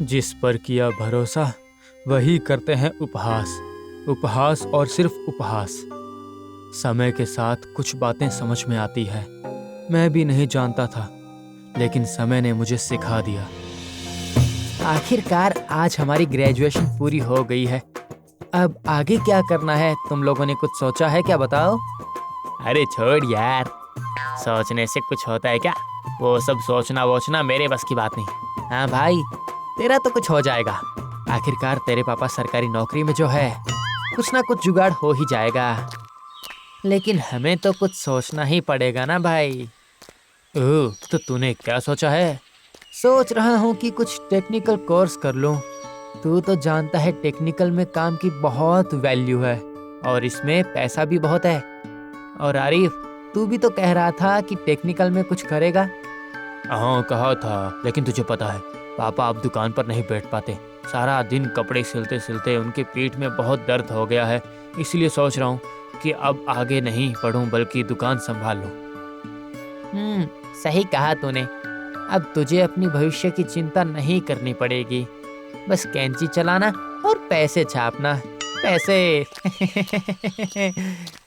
जिस पर किया भरोसा वही करते हैं उपहास, उपहास और सिर्फ उपहास। समय के साथ कुछ बातें समझ में आती है। मैं भी नहीं जानता था, लेकिन समय ने मुझे सिखा दिया। आखिरकार आज हमारी ग्रेजुएशन पूरी हो गई है। अब आगे क्या करना है? तुम लोगों ने कुछ सोचा है क्या? बताओ। अरे छोड़ यार, सोचने से कुछ होता है क्या? वो सब सोचना वोचना मेरे बस की बात नहीं। हाँ भाई, तेरा तो कुछ हो जाएगा। आखिरकार तेरे पापा सरकारी नौकरी में जो है, कुछ ना कुछ जुगाड़ हो ही जाएगा। लेकिन हमें तो कुछ सोचना ही पड़ेगा ना भाई। ओह, तो तूने क्या सोचा है? सोच रहा हूँ कि कुछ टेक्निकल कोर्स कर लूँ। तू तो जानता है टेक्निकल में काम की बहुत वैल्यू है और इसमें पैसा भी बहुत है। और आरिफ, तू भी तो कह रहा था कि टेक्निकल में कुछ करेगा। हाँ कहा था, लेकिन तुझे पता है पापा अब दुकान पर नहीं बैठ पाते। सारा दिन कपड़े सिलते सिलते उनके पीठ में बहुत दर्द हो गया है। इसलिए सोच रहा हूँ कि अब आगे नहीं पढ़ूं बल्कि दुकान संभाल लूं। सही कहा तूने। अब तुझे अपनी भविष्य की चिंता नहीं करनी पड़ेगी। बस कैंची चलाना और पैसे छापना। पैसे।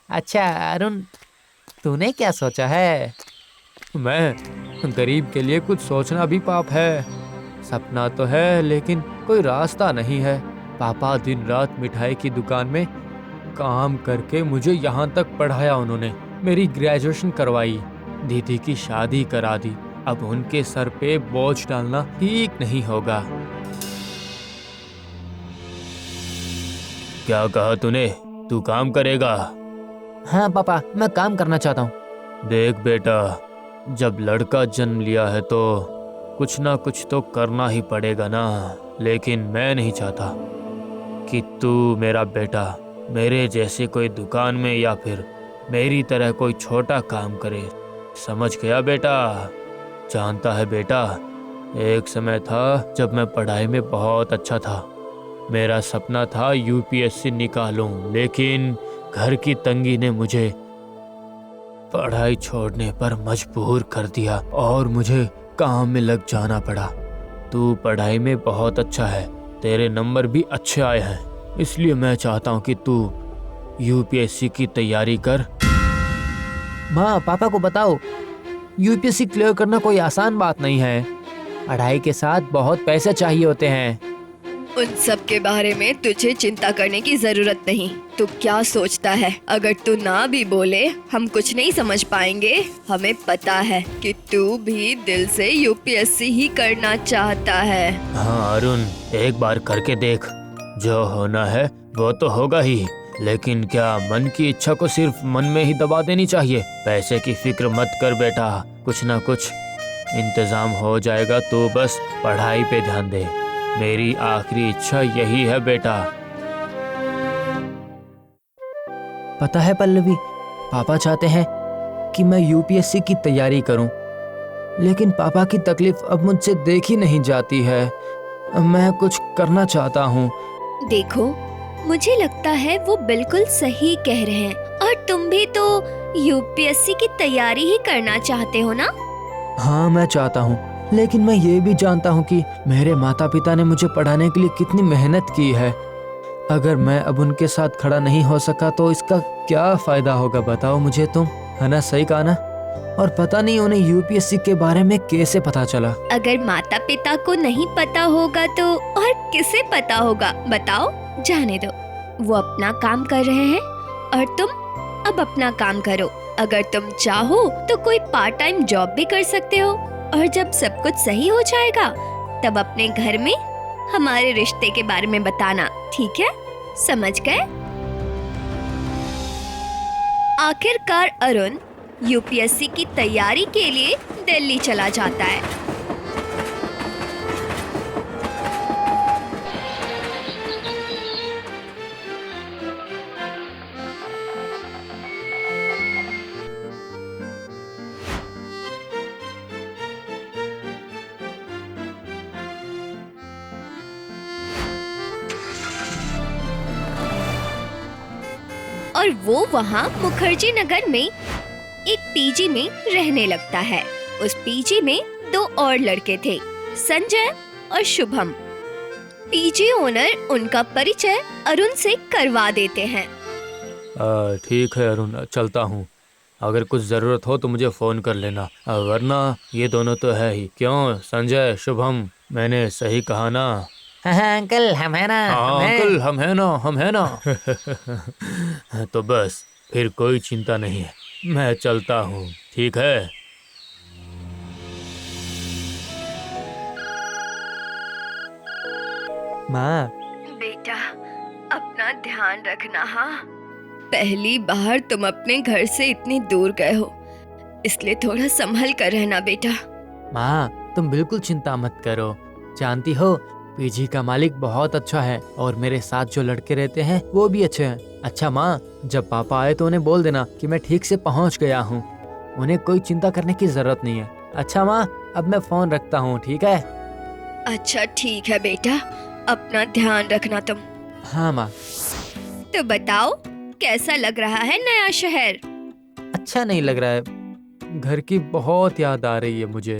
अच्छा अरुण, तूने क्या सोचा है? मैं गरीब के लिए कुछ सोचना भी पाप है। सपना तो है लेकिन कोई रास्ता नहीं है। पापा दिन रात मिठाई की दुकान में काम करके मुझे यहाँ तक पढ़ाया उन्होंने। मेरी ग्रेजुएशन करवाई, दीदी की शादी करा दी। अब उनके सर पे बोझ डालना ठीक नहीं होगा। क्या कहा तूने? तू काम करेगा? हाँ पापा, मैं काम करना चाहता हूँ। देख बेटा, जब लड़का जन्म लिया है तो कुछ ना कुछ तो करना ही पड़ेगा ना। लेकिन मैं नहीं चाहता कि तू मेरा बेटा मेरे जैसे कोई दुकान में या फिर मेरी तरह कोई छोटा काम करे। समझ गया बेटा? जानता है बेटा, एक समय था जब मैं पढ़ाई में बहुत अच्छा था। मेरा सपना था यूपीएससी निकालूं, लेकिन घर की तंगी ने मुझे पढ़ाई छोड़ने पर मजबूर कर दिया और मुझे काम में लग जाना पड़ा। तू पढ़ाई में बहुत अच्छा है, तेरे नंबर भी अच्छे आए हैं, इसलिए मैं चाहता हूँ कि तू यूपीएससी की तैयारी कर। माँ पापा को बताओ, यूपीएससी क्लियर करना कोई आसान बात नहीं है। पढ़ाई के साथ बहुत पैसे चाहिए होते हैं। उन सब के बारे में तुझे चिंता करने की जरूरत नहीं। तू क्या सोचता है? अगर तू ना भी बोले हम कुछ नहीं समझ पाएंगे। हमें पता है कि तू भी दिल से यूपीएससी ही करना चाहता है। हाँ अरुण, एक बार करके देख, जो होना है वो तो होगा ही। लेकिन क्या मन की इच्छा को सिर्फ मन में ही दबा देनी चाहिए? पैसे की फिक्र मत कर बेटा, कुछ ना कुछ इंतजाम हो जाएगा। तू बस पढ़ाई पे ध्यान दे। मेरी आखिरी इच्छा यही है बेटा। पता है पल्लवी, पापा चाहते हैं कि मैं यूपीएससी की तैयारी करूं, लेकिन पापा की तकलीफ अब मुझसे देखी नहीं जाती है। मैं कुछ करना चाहता हूं। देखो, मुझे लगता है वो बिल्कुल सही कह रहे हैं। और तुम भी तो यूपीएससी की तैयारी ही करना चाहते हो ना? हाँ मैं चाहता हूँ, लेकिन मैं ये भी जानता हूँ कि मेरे माता पिता ने मुझे पढ़ाने के लिए कितनी मेहनत की है। अगर मैं अब उनके साथ खड़ा नहीं हो सका तो इसका क्या फायदा होगा? बताओ मुझे तुम, है ना? सही कहा ना? और पता नहीं उन्हें यूपीएससी के बारे में कैसे पता चला। अगर माता पिता को नहीं पता होगा तो और किसे पता होगा? बताओ। जाने दो, वो अपना काम कर रहे हैं और तुम अब अपना काम करो। अगर तुम चाहो तो कोई पार्ट टाइम जॉब भी कर सकते हो। और जब सब कुछ सही हो जाएगा तब अपने घर में हमारे रिश्ते के बारे में बताना, ठीक है? समझ गए? आखिरकार अरुण यूपीएससी की तैयारी के लिए दिल्ली चला जाता है। और वो वहाँ मुखर्जी नगर में एक पीजी में रहने लगता है। उस पीजी में 2 और लड़के थे, संजय और शुभम। पीजी ओनर उनका परिचय अरुण से करवा देते हैं। ठीक है अरुण, चलता हूँ। अगर कुछ ज़रूरत हो तो मुझे फ़ोन कर लेना, वरना ये दोनों तो है ही। क्यों संजय, शुभम, मैंने सही कहा ना? हाँ अंकल, हम है ना। हाँ अंकल, हम है ना। तो बस फिर कोई चिंता नहीं है, मैं चलता हूँ, ठीक है? माँ, बेटा, अपना ध्यान रखना। हाँ, पहली बार तुम अपने घर से इतनी दूर गए हो, इसलिए थोड़ा संभल कर रहना बेटा। माँ तुम बिल्कुल चिंता मत करो। जानती हो, पीजी का मालिक बहुत अच्छा है और मेरे साथ जो लड़के रहते हैं वो भी अच्छे हैं। अच्छा माँ, जब पापा आए तो उन्हें बोल देना कि मैं ठीक से पहुँच गया हूँ। उन्हें कोई चिंता करने की जरूरत नहीं है। अच्छा माँ, अब मैं फोन रखता हूँ, ठीक है? अच्छा ठीक है बेटा, अपना ध्यान रखना तुम। हाँ माँ। तो बताओ, कैसा लग रहा है नया शहर? अच्छा नहीं लग रहा है, घर की बहुत याद आ रही है मुझे।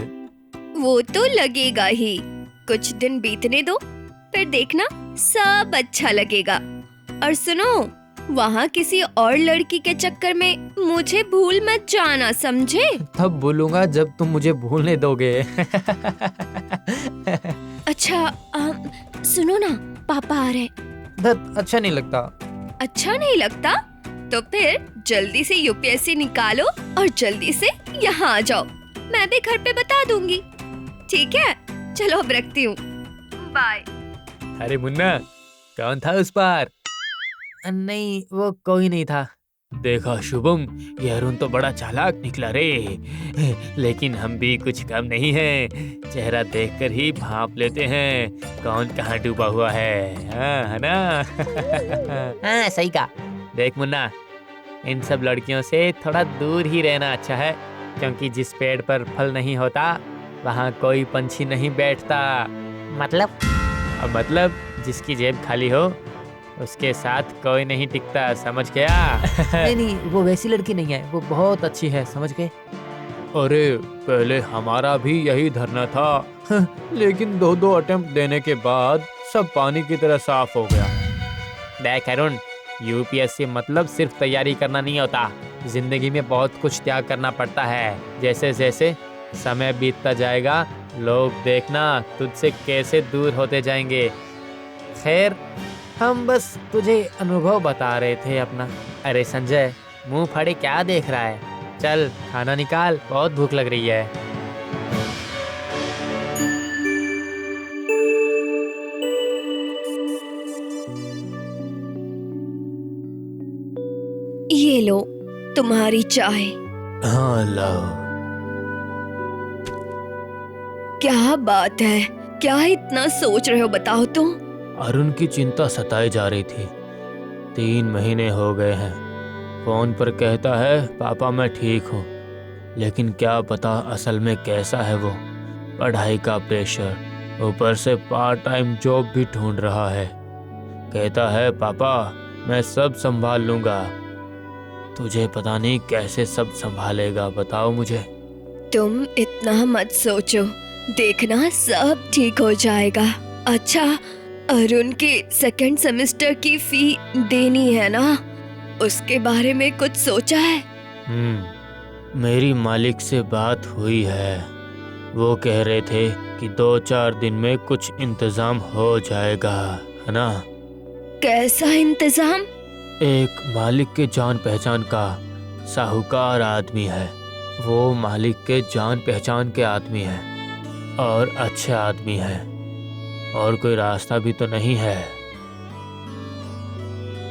वो तो लगेगा ही, कुछ दिन बीतने दो, फिर देखना सब अच्छा लगेगा। और सुनो, वहाँ किसी और लड़की के चक्कर में मुझे भूल मत जाना, समझे? तब भूलूंगा जब तुम मुझे भूलने दोगे। अच्छा, सुनो ना, पापा आ रहे। अच्छा नहीं लगता। अच्छा नहीं लगता? तो फिर जल्दी से यूपीएससी निकालो और जल्दी से यहाँ आ जाओ। मैं भी घर पे बता दूंगी, ठीक है? चलो अब रखती हूँ, बाय। अरे मुन्ना, कौन था उस पार? नहीं, वो कोई नहीं था। देखा शुभम, ये अरुण तो बड़ा चालाक निकला रे। लेकिन हम भी कुछ कम नहीं हैं, चेहरा देखकर ही भांप लेते हैं कौन कहाँ डूबा हुआ है। हाँ, है ना? हाँ सही कहा। देख मुन्ना, इन सब लड़कियों से थोड़ा दूर ही रहना अच्छा है, क्योंकि जिस पेड़ पर फल नहीं होता वहाँ कोई पंछी नहीं बैठता। मतलब जिसकी जेब खाली हो उसके साथ कोई नहीं टिकता, समझ गया? नहीं, वो वैसी लड़की नहीं है, वो बहुत अच्छी है, समझ गए? अरे पहले हमारा भी यही धरना था, लेकिन 2 अटेम्प्ट देने के बाद सब पानी की तरह साफ हो गया। देख अरुण, यूपीएससी मतलब सिर्फ तैयारी करना नहीं होता, जिंदगी में बहुत कुछ त्याग करना पड़ता है। जैसे जैसे समय बीतता जाएगा, लोग देखना तुझसे कैसे दूर होते जाएंगे। खैर, हम बस तुझे अनुभव बता रहे थे अपना। अरे संजय, मुंह फाड़े क्या देख रहा है? चल खाना निकाल, बहुत भूख लग रही है। ये लो तुम्हारी चाय। हाँ लाओ। क्या बात है, क्या इतना सोच रहे हो, बताओ तो? अरुण की चिंता सताई जा रही थी। 3 महीने हो गए हैं, फोन पर कहता है पापा मैं ठीक हूँ, लेकिन क्या पता असल में कैसा है वो। पढ़ाई का प्रेशर, ऊपर से पार्ट टाइम जॉब भी ढूंढ रहा है। कहता है पापा मैं सब संभाल लूंगा। तुझे पता नहीं कैसे सब संभालेगा, बताओ मुझे। तुम इतना मत सोचो, देखना सब ठीक हो जाएगा। अच्छा, अरुण के सेकंड सेमेस्टर की फी देनी है ना, उसके बारे में कुछ सोचा है? मेरी मालिक से बात हुई है, वो कह रहे थे कि 2-4 दिन में कुछ इंतजाम हो जाएगा, है ना? कैसा इंतजाम? एक मालिक के जान पहचान का साहूकार आदमी है, वो मालिक के जान पहचान के आदमी है और अच्छा आदमी है, और कोई रास्ता भी तो नहीं है।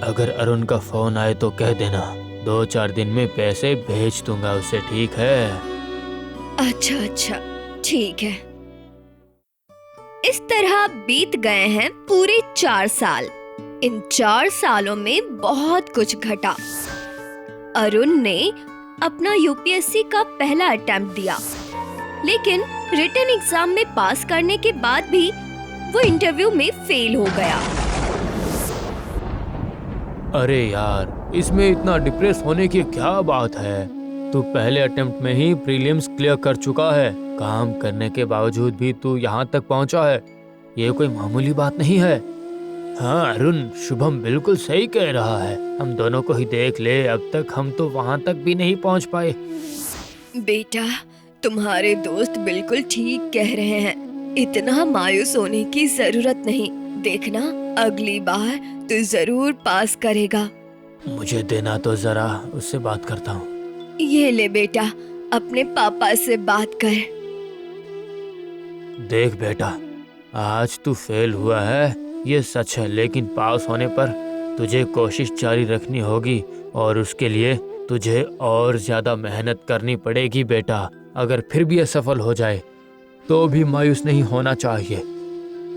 अगर अरुण का फोन आए तो कह देना 2-4 दिन में पैसे भेज दूंगा उसे, ठीक है? अच्छा, ठीक है। इस तरह बीत गए हैं पूरे 4 साल। इन 4 सालों में बहुत कुछ घटा। अरुण ने अपना यूपीएससी का पहला अटेम्प्ट दिया, लेकिन रिटन एग्जाम में पास करने के बाद भी वो इंटरव्यू में फेल हो गया। अरे यार, इसमें इतना डिप्रेस होने की क्या बात है? तू पहले अटेम्प्ट में ही प्रीलिम्स क्लियर कर चुका है, काम करने के बावजूद भी तू यहाँ तक पहुँचा है। ये कोई मामूली बात नहीं है। हाँ अरुण, शुभम बिल्कुल सही कह रहा है। हम दोनों को ही देख ले, अब तक हम तो वहाँ तक भी नहीं पहुँच पाए। बेटा, तुम्हारे दोस्त बिल्कुल ठीक कह रहे हैं। इतना मायूस होने की जरूरत नहीं। देखना, अगली बार तू जरूर पास करेगा। मुझे देना तो जरा, उससे बात करता हूँ। ये ले बेटा, अपने पापा से बात कर। देख बेटा, आज तू फेल हुआ है, ये सच है, लेकिन पास होने पर तुझे कोशिश जारी रखनी होगी और उसके लिए तुझे और ज्यादा मेहनत करनी पड़ेगी बेटा। अगर फिर भी असफल हो जाए तो भी मायूस नहीं होना चाहिए,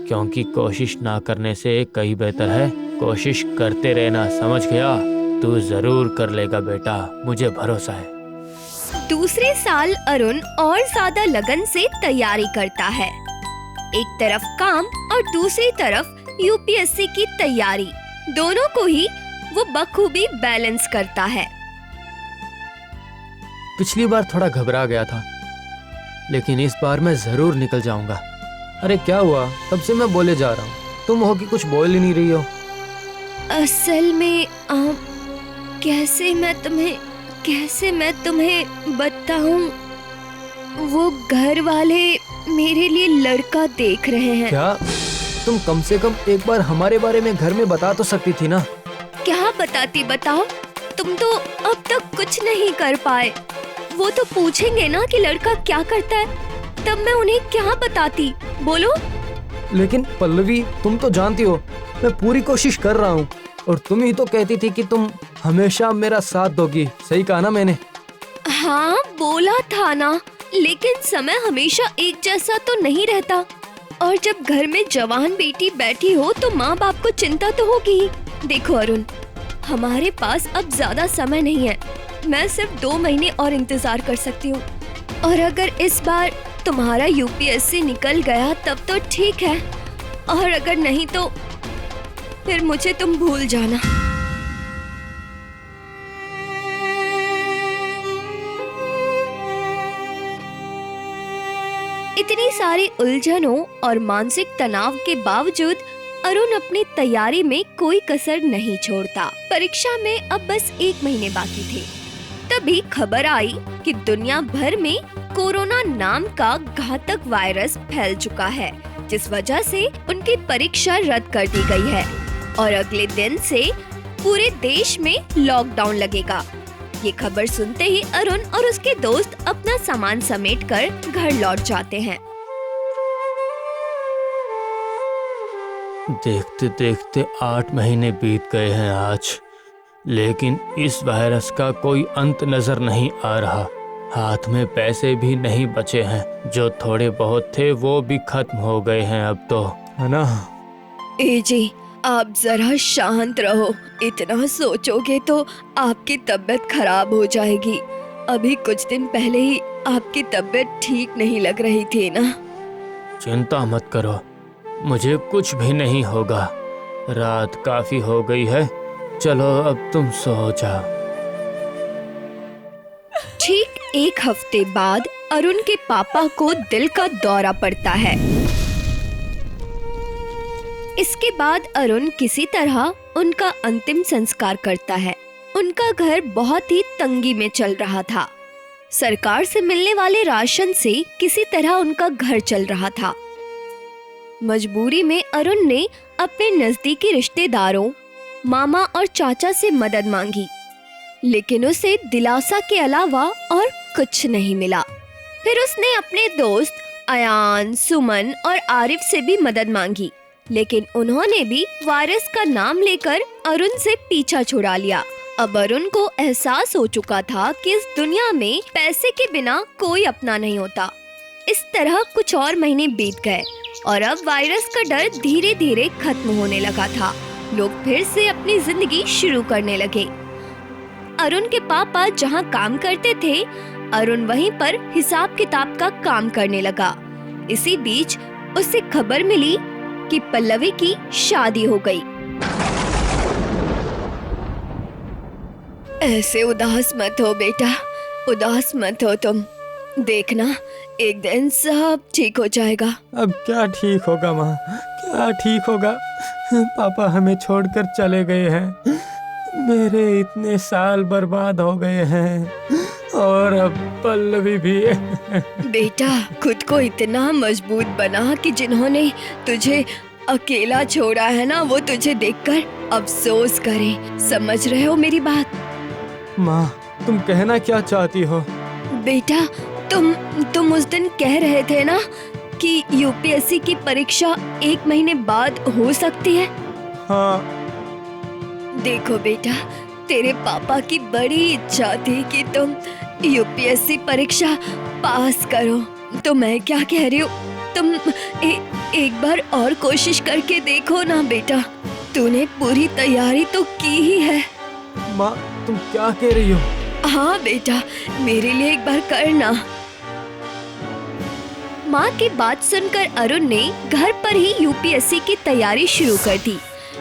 क्योंकि कोशिश ना करने से कहीं बेहतर है कोशिश करते रहना, समझ गया? तू जरूर कर लेगा बेटा, मुझे भरोसा है। दूसरे साल अरुण और ज्यादा लगन से तैयारी करता है। एक तरफ काम और दूसरी तरफ यूपीएससी की तैयारी, दोनों को ही वो बखूबी बैलेंस करता है। पिछली बार थोड़ा घबरा गया था, लेकिन इस बार मैं जरूर निकल जाऊंगा। अरे क्या हुआ? तब से मैं बोले जा रहा हूँ, तुम हो कि कुछ बोल ही नहीं रही हो। असल में कैसे मैं तुम्हें बताऊं, वो घर वाले मेरे लिए लड़का देख रहे हैं। क्या? तुम कम से कम एक बार हमारे बारे में घर में बता तो सकती थी ना। क्या बताती, बताओ? तुम तो अब तक कुछ नहीं कर पाए। वो तो पूछेंगे ना कि लड़का क्या करता है, तब मैं उन्हें क्या बताती, बोलो। लेकिन पल्लवी, तुम तो जानती हो मैं पूरी कोशिश कर रहा हूँ, और तुम ही तो कहती थी कि तुम हमेशा मेरा साथ दोगी। सही कहा ना मैंने? हाँ, बोला था ना, लेकिन समय हमेशा एक जैसा तो नहीं रहता, और जब घर में जवान बेटी बैठी हो तो माँ बाप को चिंता तो होगी ही। देखो अरुण, हमारे पास अब ज्यादा समय नहीं है। मैं सिर्फ 2 महीने और इंतजार कर सकती हूँ, और अगर इस बार तुम्हारा यूपीएससी निकल गया तब तो ठीक है, और अगर नहीं तो फिर मुझे तुम भूल जाना। इतनी सारी उलझनों और मानसिक तनाव के बावजूद अरुण अपनी तैयारी में कोई कसर नहीं छोड़ता। परीक्षा में अब बस 1 महीने बाकी थे, तभी खबर आई कि दुनिया भर में कोरोना नाम का घातक वायरस फैल चुका है, जिस वजह से उनकी परीक्षा रद्द कर दी गई है और अगले दिन से पूरे देश में लॉकडाउन लगेगा। ये खबर सुनते ही अरुण और उसके दोस्त अपना सामान समेटकर घर लौट जाते हैं। देखते देखते 8 महीने बीत गए हैं आज, लेकिन इस वायरस का कोई अंत नजर नहीं आ रहा। हाथ में पैसे भी नहीं बचे हैं, जो थोड़े बहुत थे वो भी खत्म हो गए हैं अब तो, है ना? ए जी, आप जरा शांत रहो। इतना सोचोगे तो आपकी तबीयत खराब हो जाएगी। अभी कुछ दिन पहले ही आपकी तबीयत ठीक नहीं लग रही थी ना। चिंता मत करो, मुझे कुछ भी नहीं होगा। रात काफी हो गई है, चलो अब तुम सो जाओ। ठीक 1 हफ्ते बाद अरुण के पापा को दिल का दौरा पड़ता है। इसके बाद अरुण किसी तरह उनका अंतिम संस्कार करता है। उनका घर बहुत ही तंगी में चल रहा था। सरकार से मिलने वाले राशन से किसी तरह उनका घर चल रहा था। मजबूरी में अरुण ने अपने नजदीकी रिश्तेदारों, मामा और चाचा से मदद मांगी, लेकिन उसे दिलासा के अलावा और कुछ नहीं मिला। फिर उसने अपने दोस्त अयान, सुमन और आरिफ से भी मदद मांगी, लेकिन उन्होंने भी वायरस का नाम लेकर अरुण से पीछा छुड़ा लिया। अब अरुण को एहसास हो चुका था कि इस दुनिया में पैसे के बिना कोई अपना नहीं होता। इस तरह कुछ और महीने बीत गए और अब वायरस का डर धीरे धीरे खत्म होने लगा था। लोग फिर से अपनी जिंदगी शुरू करने लगे। अरुण के पापा जहां काम करते थे, अरुण वहीं पर हिसाब किताब का काम करने लगा। इसी बीच उसे खबर मिली कि पल्लवी की शादी हो गई। ऐसे उदास मत हो बेटा, उदास मत हो तुम। देखना एक दिन सब ठीक हो जाएगा। अब क्या ठीक होगा माँ, क्या ठीक होगा? पापा हमें छोड़कर चले गए हैं, मेरे इतने साल बर्बाद हो गए हैं और अब पल्लवी भी। बेटा खुद को इतना मजबूत बना कि जिन्होंने तुझे अकेला छोड़ा है ना, वो तुझे देखकर अफसोस करें। समझ रहे हो मेरी बात? माँ तुम कहना क्या चाहती हो? बेटा तुम उस दिन कह रहे थे ना कि यूपीएससी की परीक्षा 1 महीने बाद हो सकती है। हाँ। देखो बेटा, तेरे पापा की बड़ी इच्छा थी कि तुम यूपीएससी परीक्षा पास करो, तो मैं क्या कह रही हूँ, तुम एक बार और कोशिश करके देखो ना बेटा। तूने पूरी तैयारी तो की ही है। माँ तुम क्या कह रही हो? हाँ बेटा, मेरे लिए एक बार करना। माँ की बात सुनकर अरुण ने घर पर ही यूपीएससी की तैयारी शुरू कर दी।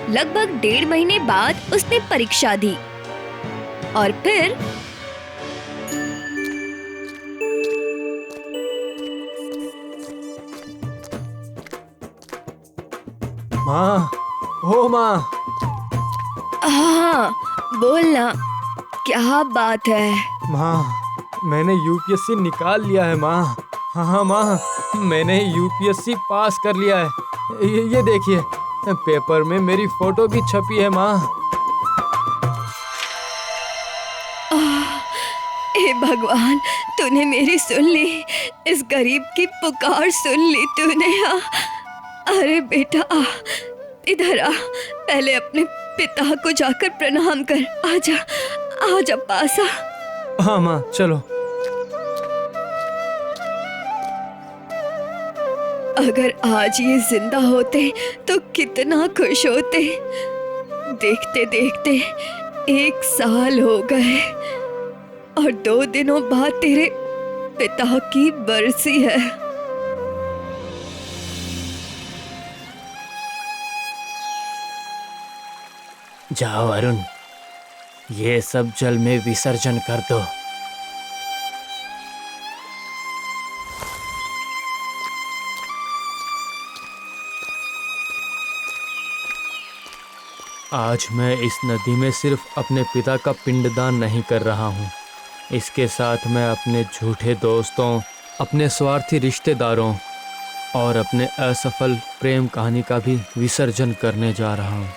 लगभग 1.5 महीने बाद उसने परीक्षा दी और फिर माँ, ओ माँ। हाँ बोलना, क्या बात है? माँ मैंने यूपीएससी निकाल लिया है माँ। हाँ माँ, मैंने यूपीएससी पास कर लिया है। ये देखिए, पेपर में मेरी फोटो भी छपी है माँ। हे भगवान, तूने मेरी सुन ली, इस गरीब की पुकार सुन ली तूने। अरे बेटा आ, इधर आ, पहले अपने पिता को जाकर प्रणाम कर। आजा आजा पास आ। हाँ माँ चलो। अगर आज ये जिंदा होते तो कितना खुश होते। देखते देखते 1 साल हो गए और 2 दिनों बाद तेरे पिता की बरसी है। जाओ अरुण, ये सब जल में विसर्जन कर दो। आज मैं इस नदी में सिर्फ अपने पिता का पिंडदान नहीं कर रहा हूँ, इसके साथ मैं अपने झूठे दोस्तों, अपने स्वार्थी रिश्तेदारों और अपने असफल प्रेम कहानी का भी विसर्जन करने जा रहा हूँ।